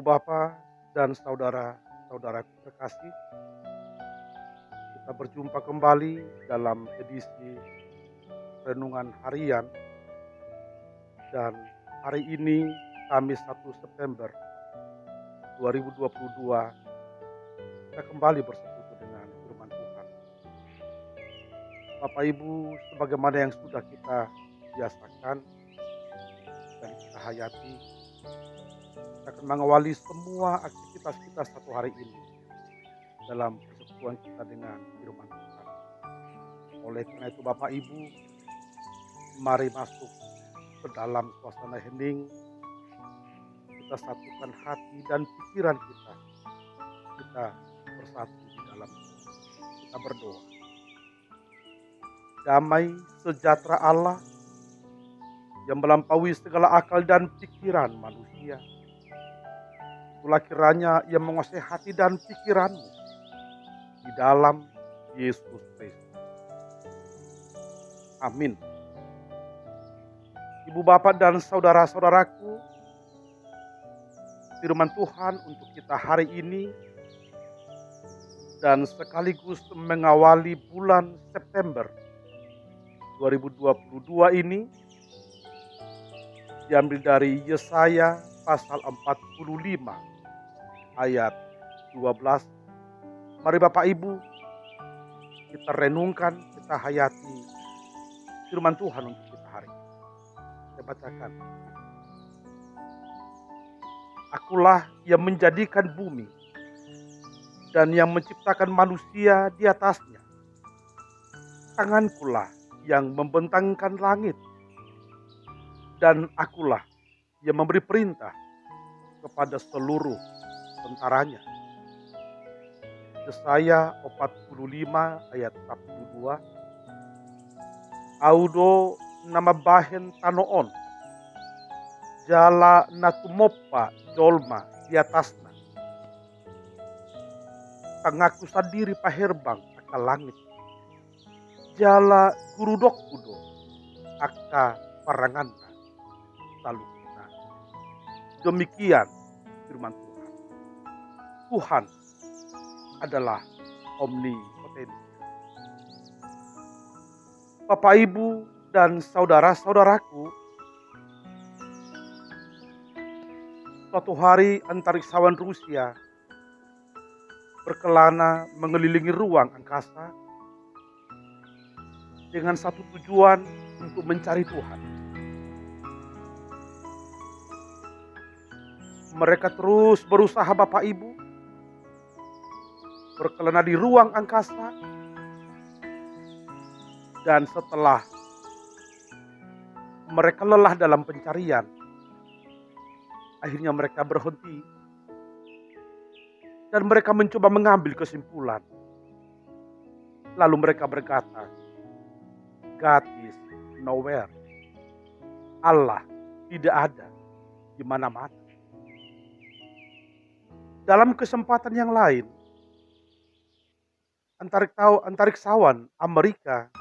Bapa dan saudara-saudaraku terkasih, kita berjumpa kembali dalam edisi Renungan Harian, dan hari ini Kamis 1 September 2022 kita kembali bersekutu dengan firman Tuhan. Bapak Ibu, sebagaimana yang sudah kita biasakan dan kita hayati, kita akan mengawali semua aktivitas kita satu hari ini dalam persekutuan kita dengan firman Tuhan. Oleh karena itu Bapak Ibu, mari masuk ke dalam suasana hening. Kita satukan hati dan pikiran kita. Kita bersatu di dalam kita berdoa. Damai sejahtera Allah yang melampaui segala akal dan pikiran manusia, itulah kiranya yang menguasai hati dan pikiranmu di dalam Yesus Kristus. Amin. Ibu bapak dan saudara-saudaraku, firman Tuhan untuk kita hari ini dan sekaligus mengawali bulan September 2022 ini diambil dari Yesaya pasal 45 ayat 12. Mari Bapak Ibu kita renungkan, kita hayati firman Tuhan untuk kita hari ini. Saya bacakan. Akulah yang menjadikan bumi dan yang menciptakan manusia di atasnya. Tangankulah yang membentangkan langit, dan akulah yang memberi perintah kepada seluruh tentaranya. Yesaya 45 ayat 42. Audo nama bahen tanoon, jala natumopa jolma di atasna. Tangaku sadiri paherbang aka langit, jala gurudok kudo aka paranganna salukna. Demikian firman Tuhan. Tuhan adalah omnipotensi. Bapak Ibu dan saudara-saudaraku, suatu hari antariksawan Rusia berkelana mengelilingi ruang angkasa dengan satu tujuan, untuk mencari Tuhan. Mereka terus berusaha Bapak Ibu, berkelana di ruang angkasa, dan setelah mereka lelah dalam pencarian, akhirnya mereka berhenti dan mereka mencoba mengambil kesimpulan. Lalu mereka berkata, God is nowhere. Allah tidak ada di mana-mana. Dalam kesempatan yang lain, antariksawan Amerika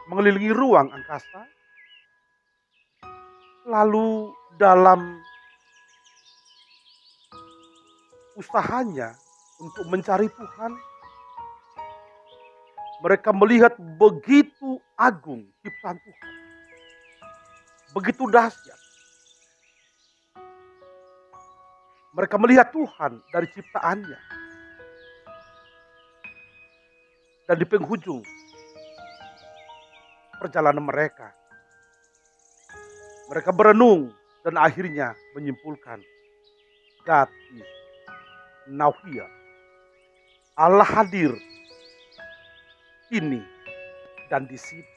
mengelilingi ruang angkasa. Lalu dalam usahanya untuk mencari Tuhan, mereka melihat begitu agung ciptaan Tuhan, begitu dahsyat. Mereka melihat Tuhan dari ciptaannya. Dan di penghujung perjalanan mereka, mereka berenung dan akhirnya menyimpulkan, God is now here. Allah hadir ini dan di sini.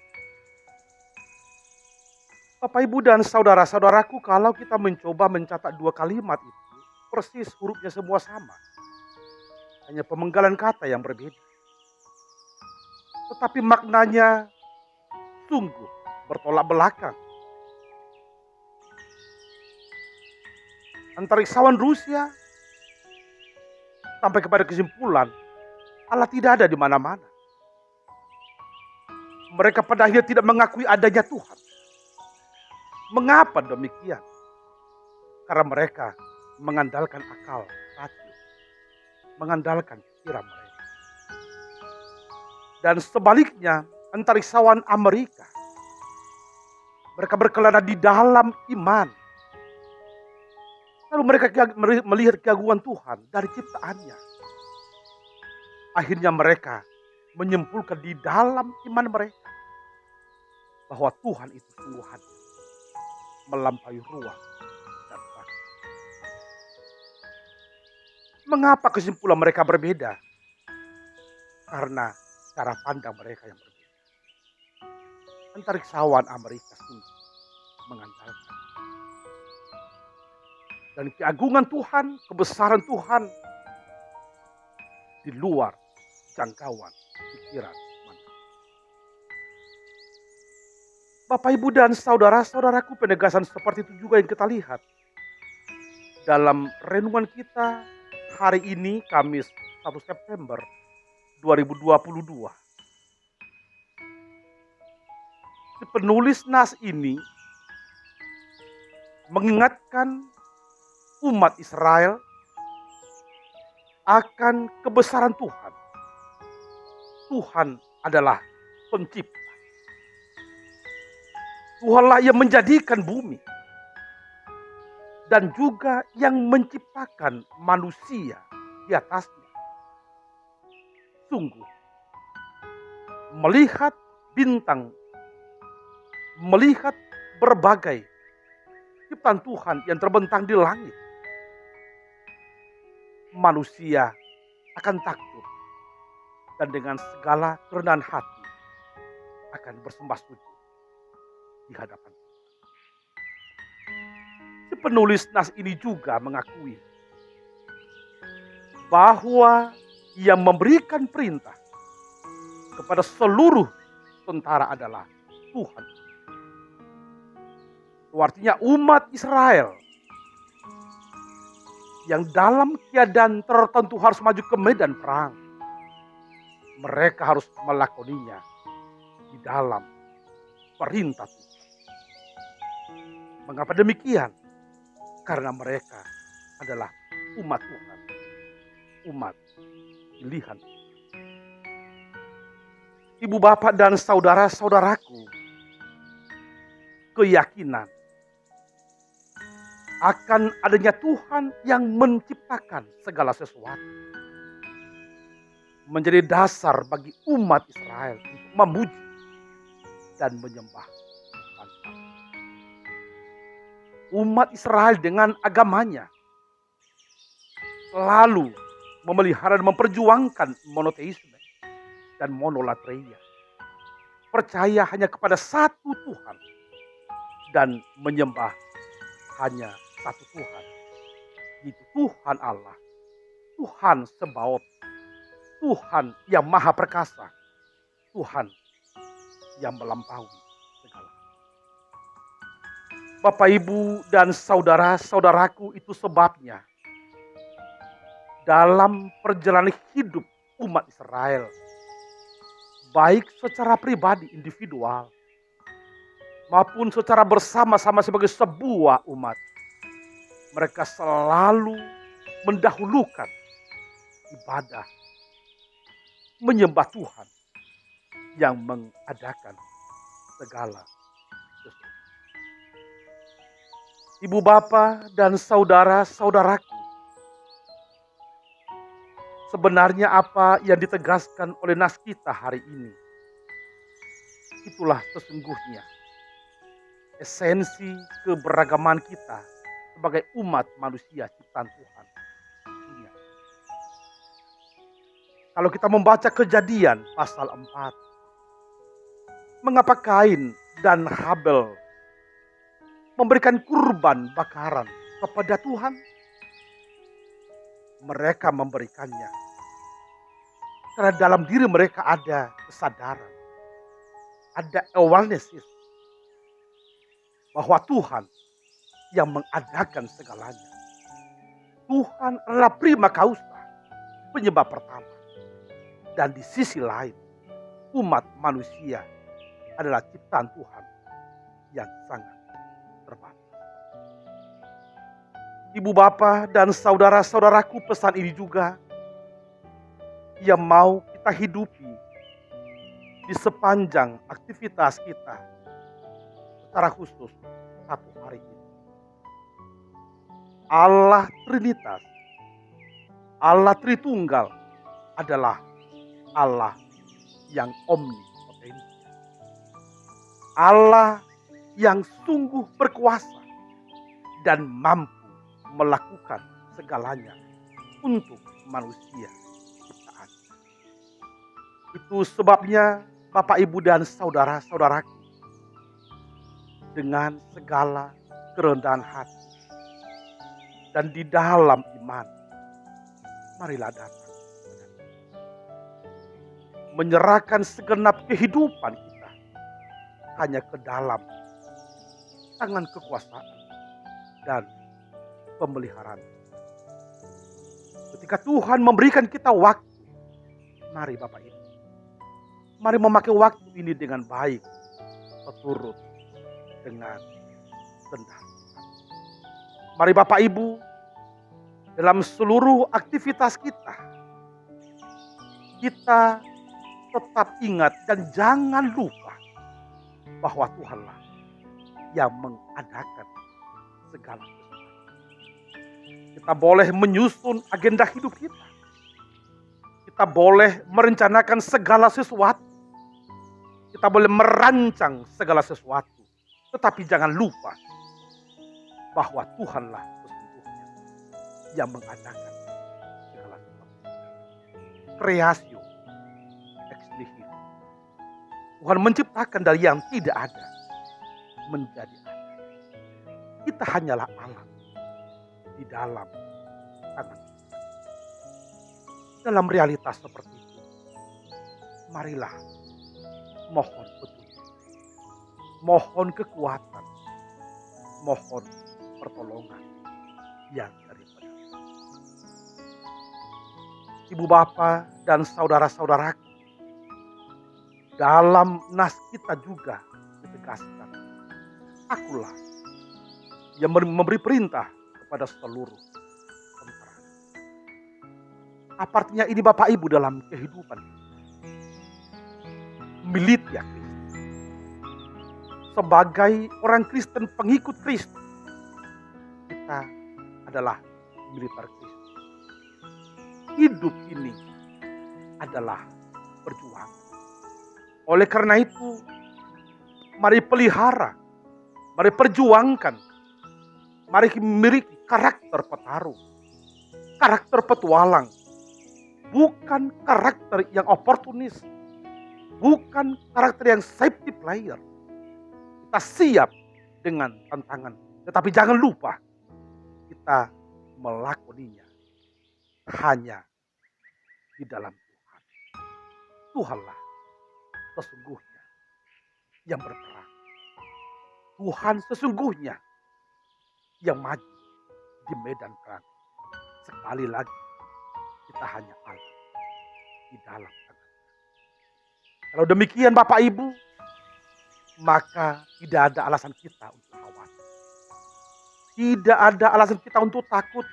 Bapak Ibu dan saudara-saudaraku, kalau kita mencoba mencatat dua kalimat itu, persis hurufnya semua sama. Hanya pemenggalan kata yang berbeda. Tetapi maknanya sungguh bertolak belakang. Antariksawan Rusia sampai kepada kesimpulan Allah tidak ada di mana-mana. Mereka pada akhirnya tidak mengakui adanya Tuhan. Mengapa demikian? Karena mereka mengandalkan akal, rasio, mengandalkan pikiran mereka. Dan sebaliknya, antariksawan Amerika, mereka berkelana di dalam iman. Lalu mereka melihat keagungan Tuhan dari ciptaannya. Akhirnya mereka menyimpulkan di dalam iman mereka bahwa Tuhan itu sungguh hadir, melampaui ruang dan waktu. Mengapa kesimpulan mereka berbeda? Karena cara pandang mereka yang berbeda. Antariksawan Amerika sungguh mengandalkan dan keagungan Tuhan, kebesaran Tuhan di luar jangkauan pikiran manusia. Bapak, Ibu, dan saudara-saudaraku, penegasan seperti itu juga yang kita lihat dalam renungan kita hari ini, Kamis 1 September 2022. Si penulis nas ini mengingatkan umat Israel akan kebesaran Tuhan. Tuhan adalah pencipta. Tuhanlah yang menjadikan bumi dan juga yang menciptakan manusia di atasnya. Sungguh, melihat bintang, melihat berbagai ciptaan Tuhan yang terbentang di langit, manusia akan takut dan dengan segala kerendahan hati akan bersembah sujud di hadapan Tuhan. Si penulis nas ini juga mengakui bahwa yang memberikan perintah kepada seluruh tentara adalah Tuhan. Itu artinya umat Israel yang dalam keadaan tertentu harus maju ke medan perang, mereka harus melakoninya di dalam perintah Tuhan. Mengapa demikian? Karena mereka adalah umat Tuhan, umat pilihan. Ibu, bapak, dan saudara-saudaraku, keyakinan akan adanya Tuhan yang menciptakan segala sesuatu menjadi dasar bagi umat Israel untuk memuji dan menyembah Tuhan. Umat Israel dengan agamanya selalu memelihara dan memperjuangkan monoteisme dan monolatria. Percaya hanya kepada satu Tuhan dan menyembah hanya satu Tuhan, yaitu Tuhan Allah, Tuhan Sebaot, Tuhan yang maha perkasa, Tuhan yang melampaui segala. Bapak, Ibu, dan saudara-saudaraku, itu sebabnya dalam perjalanan hidup umat Israel, baik secara pribadi individual maupun secara bersama-sama sebagai sebuah umat, mereka selalu mendahulukan ibadah, menyembah Tuhan yang mengadakan segala sesuatu. Ibu, bapak, dan saudara-saudaraku, sebenarnya apa yang ditegaskan oleh nas kita hari ini, itulah sesungguhnya esensi keberagaman kita sebagai umat manusia ciptaan Tuhan. Kalau kita membaca Kejadian pasal 4, mengapa Kain dan Habel memberikan kurban bakaran kepada Tuhan? Mereka memberikannya karena dalam diri mereka ada kesadaran, ada awareness bahwa Tuhan yang mengadakan segalanya. Tuhan adalah prima causa, penyebab pertama. Dan di sisi lain, umat manusia adalah ciptaan Tuhan yang sangat terbatas. Ibu bapa dan saudara-saudaraku, pesan ini juga yang mau kita hidupi di sepanjang aktivitas kita, secara khusus satu hari ini. Allah Trinitas, Allah Tritunggal adalah Allah yang omnipotensi. Allah yang sungguh berkuasa dan mampu melakukan segalanya untuk manusia ciptaan. Itu sebabnya Bapak, Ibu, dan saudara-saudaraku, dengan segala kerendahan hati dan di dalam iman, marilah datang menyerahkan segenap kehidupan kita hanya ke dalam tangan kekuasaan dan pemeliharaan. Ketika Tuhan memberikan kita waktu, mari Bapak Ibu, mari memakai waktu ini dengan baik, seturut dengan kehendak. Mari Bapak Ibu, dalam seluruh aktivitas kita tetap ingat dan jangan lupa bahwa Tuhanlah yang mengadakan segala sesuatu. Kita boleh menyusun agenda hidup kita. Kita boleh merencanakan segala sesuatu. Kita boleh merancang segala sesuatu. Tetapi jangan lupa bahwa Tuhanlah sesungguhnya yang mengadakan segala sesuatu. Kreasio ex nihilo. Tuhan menciptakan dari yang tidak ada menjadi ada. Kita hanyalah alat di dalam tangan Tuhan. Dalam realitas seperti itu, marilah mohon petunjuk, mohon kekuatan, mohon pertolongan yang daripada Ibu bapa dan saudara-saudaraku. Dalam nas kita juga ditegaskan, akulah yang memberi perintah kepada seluruh tentara. Apa artinya ini Bapak Ibu dalam kehidupan militia Kristus? Sebagai orang Kristen, pengikut Kristus, kita adalah militer Kristus. Hidup ini adalah perjuangan. Oleh karena itu, mari pelihara, mari perjuangkan, mari memiliki karakter petarung, karakter petualang, bukan karakter yang oportunis, bukan karakter yang safety player. Kita siap dengan tantangan, tetapi jangan lupa kita melakoninya hanya di dalam Tuhan. Tuhanlah sesungguhnya yang berperang. Tuhan sesungguhnya yang maju di medan perang. Sekali lagi, kita hanya Allah di dalam tangan. Kalau demikian Bapak Ibu, maka tidak ada alasan kita untuk khawatir. Tidak ada alasan kita untuk takut,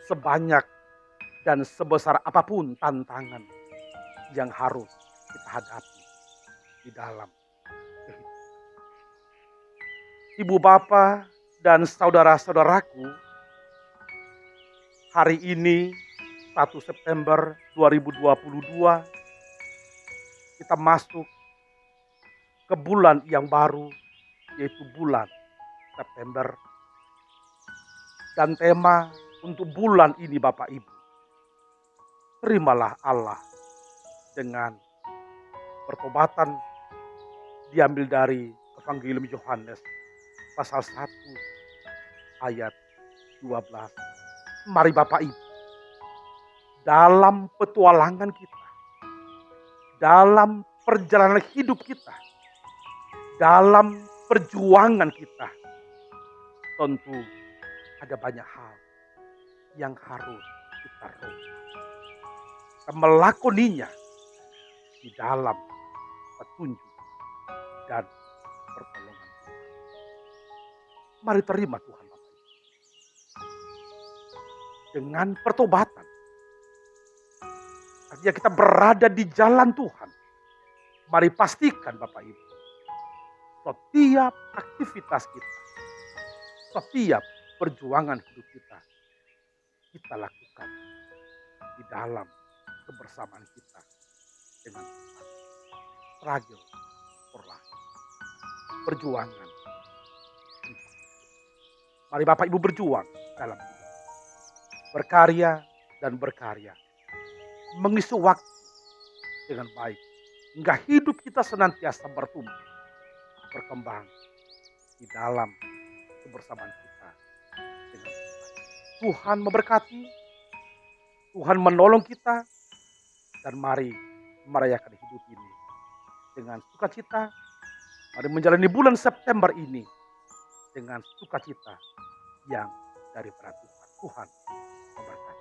sebanyak dan sebesar apapun tantangan yang harus kita hadapi di dalam kehidupan. Ibu bapa dan saudara-saudaraku, hari ini 1 September 2022 kita masuk ke bulan yang baru, yaitu bulan September. Dan tema untuk bulan ini Bapak Ibu, terimalah Allah dengan pertobatan, diambil dari Evangelium Yohanes pasal 1 ayat 12. Mari Bapak Ibu, dalam petualangan kita, dalam perjalanan hidup kita, dalam perjuangan kita, tentu ada banyak hal yang harus kita rubah. Kita melakoninya di dalam petunjuk dan pertolongan Tuhan. Mari terima Tuhan Bapak Ibu. dengan pertobatan. Artinya kita berada di jalan Tuhan. Mari pastikan Bapak Ibu, setiap aktivitas kita, setiap perjuangan hidup kita, kita lakukan di dalam kebersamaan kita dengan Tuhan. Struggle for life. Perjuangan. Mari Bapak Ibu berjuang dalam hidup. Berkarya dan berkarya. Mengisi waktu dengan baik. Hingga hidup kita senantiasa bertumbuh. Berkembang di dalam kebersamaan kita dengan Tuhan. Tuhan memberkati. Tuhan menolong kita. Dan mari merayakan hidup ini dengan sukacita. Mari menjalani bulan September ini dengan sukacita yang daripada Tuhan. Tuhan memberkati.